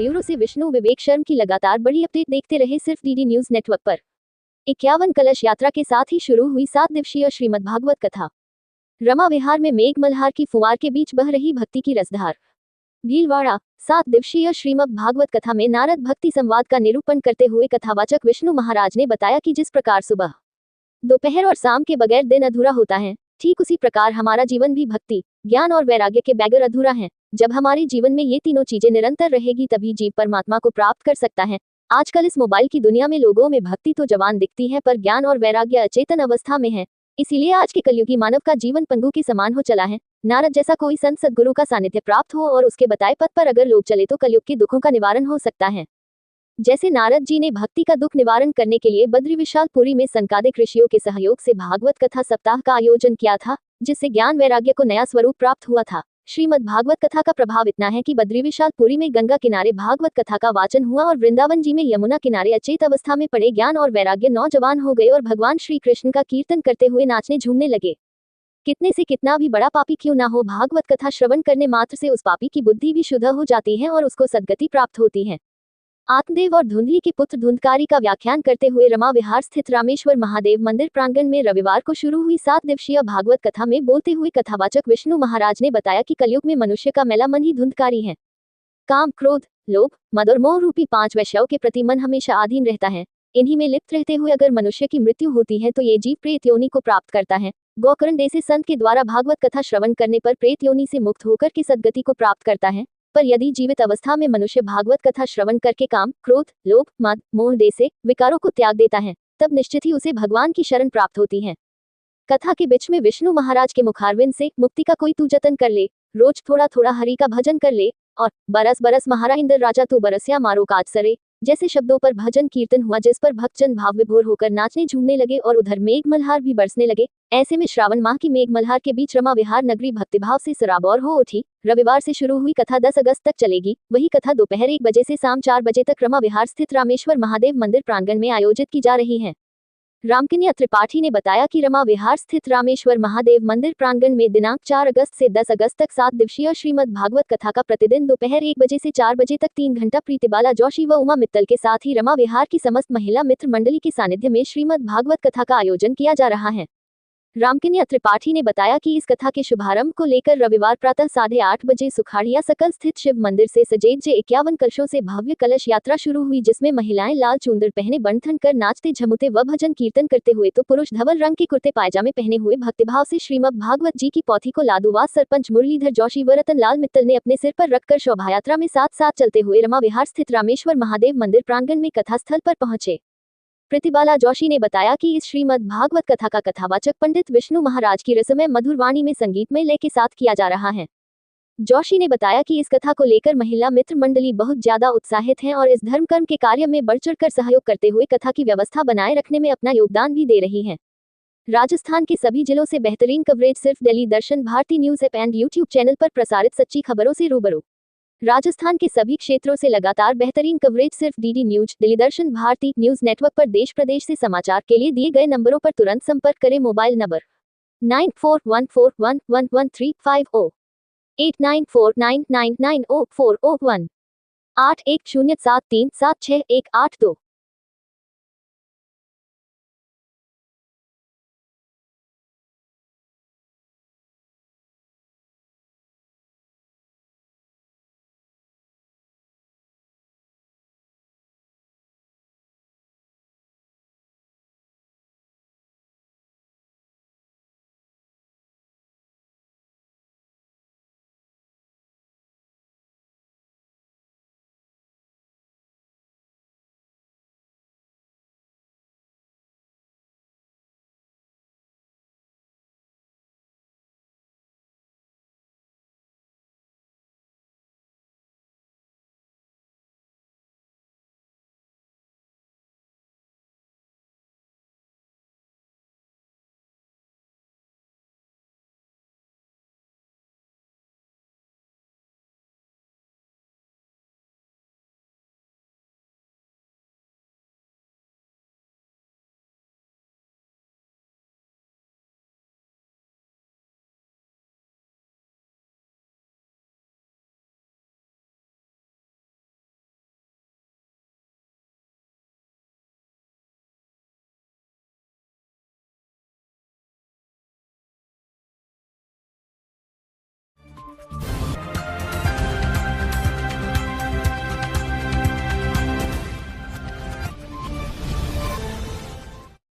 मयूरों से विष्णु विवेक शर्म की लगातार बड़ी अपडेट देखते रहे सिर्फ डीडी न्यूज नेटवर्क पर। 51 कलश यात्रा के साथ ही शुरू हुई 7 दिवसीय श्रीमद् भागवत कथा। रमा विहार में मेघ मल्हार की फुवार के बीच बह रही भक्ति की रसधार। भीलवाड़ा 7 दिवसीय श्रीमद् भागवत कथा में नारद भक्ति संवाद का निरूपण करते हुए कथावाचक विष्णु महाराज ने बताया कि जिस प्रकार सुबह, दोपहर और शाम के बगैर दिन अधूरा होता है, ठीक उसी प्रकार हमारा जीवन भी भक्ति, ज्ञान और वैराग्य के बगैर अधूरा है। जब हमारे जीवन में ये तीनों चीजें निरंतर रहेगी तभी जीव परमात्मा को प्राप्त कर सकता है। आजकल इस मोबाइल की दुनिया में लोगों में भक्ति तो जवान दिखती है पर ज्ञान और वैराग्य अचेतन अवस्था में है। इसीलिए आज के कलयुगी मानव का जीवन पंगु के समान हो चला है। नारद जैसा कोई संत सद्गुरु का सानिध्य प्राप्त हो और उसके बताए पथ पर अगर लोग चले तो कलयुग के दुखों का निवारण हो सकता है। जैसे नारद जी ने भक्ति का दुख निवारण करने के लिए बद्री विशालपुरी में संकादिक ऋषियों के सहयोग से भागवत कथा सप्ताह का आयोजन किया था, जिससे ज्ञान वैराग्य को नया स्वरूप प्राप्त हुआ था। श्रीमद् भागवत कथा का प्रभाव इतना है कि बद्री विशालपुरी में गंगा किनारे भागवत कथा का वाचन हुआ और वृंदावन जी में यमुना किनारे अचेत अवस्था में पड़े ज्ञान और वैराग्य नौजवान हो गए और भगवान श्री कृष्ण का कीर्तन करते हुए नाचने झूमने लगे। कितने से कितना भी बड़ा पापी क्यों ना हो, भागवत कथा श्रवण करने मात्र से उस पापी की बुद्धि भी शुद्ध हो जाती है और उसको सद्गति प्राप्त होती है। आत्मदेव और धुंधली के पुत्र धुंधकारी का व्याख्यान करते हुए रमा विहार स्थित रामेश्वर महादेव मंदिर प्रांगण में रविवार को शुरू हुई 7 दिवसीय भागवत कथा में बोलते हुए कथावाचक विष्णु महाराज ने बताया कि कलयुग में मनुष्य का मैला मन ही धुंधकारी है। काम, क्रोध, लोभ, मद और मोह रूपी 5 विषयों के प्रति मन हमेशा अधीन रहता है। इन्हीं में लिप्त रहते हुए अगर मनुष्य की मृत्यु होती है तो ये जीव प्रेत योनि को प्राप्त करता है। गोकर्ण जैसे संत के द्वारा भागवत कथा श्रवण करने पर प्रेत योनि से मुक्त होकर के सद्गति को प्राप्त करता है। पर यदि जीवित अवस्था में मनुष्य भागवत कथा श्रवण करके काम, क्रोध, लोभ, मद, मोह जैसे विकारों को त्याग देता है, तब निश्चित ही उसे भगवान की शरण प्राप्त होती है। कथा के बीच में विष्णु महाराज के मुखारविंद से मुक्ति का कोई तू जतन कर ले, रोज थोड़ा थोड़ा हरि का भजन कर ले और बरस बरस महारा इंद्र राजा तू बरसिया मारो काज सरे जैसे शब्दों पर भजन कीर्तन हुआ, जिस पर भक्तजन भाव विभोर होकर नाचने झूमने लगे और उधर मेघ मल्हार भी बरसने लगे। ऐसे में श्रावण माह की मेघ मल्हार के बीच रमा विहार नगरी भक्तिभाव से सराबोर हो उठी। रविवार से शुरू हुई कथा 10 अगस्त तक चलेगी। वही कथा दोपहर 1 बजे से शाम 4 बजे तक रमा विहार स्थित रामेश्वर महादेव मंदिर प्रांगण में आयोजित की जा रही है। रामकन्या त्रिपाठी ने बताया कि रमा विहार स्थित रामेश्वर महादेव मंदिर प्रांगण में दिनांक 4 अगस्त से 10 अगस्त तक 7 दिवसीय श्रीमद् भागवत कथा का प्रतिदिन दोपहर 1 बजे से 4 बजे तक 3 घंटा प्रीतिबाला जोशी व उमा मित्तल के साथ ही रमा विहार की समस्त महिला मित्र मंडली के सानिध्य में श्रीमद् भागवत कथा का आयोजन किया जा रहा है। रामकन्या त्रिपाठी ने बताया कि इस कथा के शुभारंभ को लेकर रविवार प्रातः 8:30 बजे सुखाड़िया सकल स्थित शिव मंदिर से सजेजे 51 कलशों से भव्य कलश यात्रा शुरू हुई, जिसमें महिलाएं लाल चूंदर पहने बंधन कर नाचते झमूते व भजन कीर्तन करते हुए तो पुरुष धवल रंग के कुर्ते पायजामे पहने हुए भक्तिभाव से श्रीमद् भागवत जी की पौथी को लादूवास सरपंच मुरलीधर जोशी व रतन लाल मित्तल ने अपने सिर पर रखकर शोभा यात्रा में साथ साथ चलते हुए रमा विहार स्थित रामेश्वर महादेव मंदिर प्रांगण में कथा स्थल पर पहुंचे। प्रतिबाला जोशी ने बताया कि इस श्रीमद् भागवत कथा का कथावाचक पंडित विष्णु महाराज की रसमय मधुर वाणी में संगीतमय लय के साथ किया जा रहा है। जोशी ने बताया कि इस कथा को लेकर महिला मित्र मंडली बहुत ज्यादा उत्साहित हैं और इस धर्म कर्म के कार्य में बढ़ चढ़कर सहयोग करते हुए कथा की व्यवस्था बनाए रखने में अपना योगदान भी दे रही है। राजस्थान के सभी जिलों से बेहतरीन कवरेज सिर्फ Delhi Darshan Bharti news app and YouTube channel पर प्रसारित सच्ची खबरों से रूबरू। राजस्थान के सभी क्षेत्रों से लगातार बेहतरीन कवरेज सिर्फ DD news, Delhi Darshan Bharti news network पर। देश प्रदेश से समाचार के लिए दिए गए नंबरों पर तुरंत संपर्क करें। Mobile number 9414111350, 8949990401, 8107376182।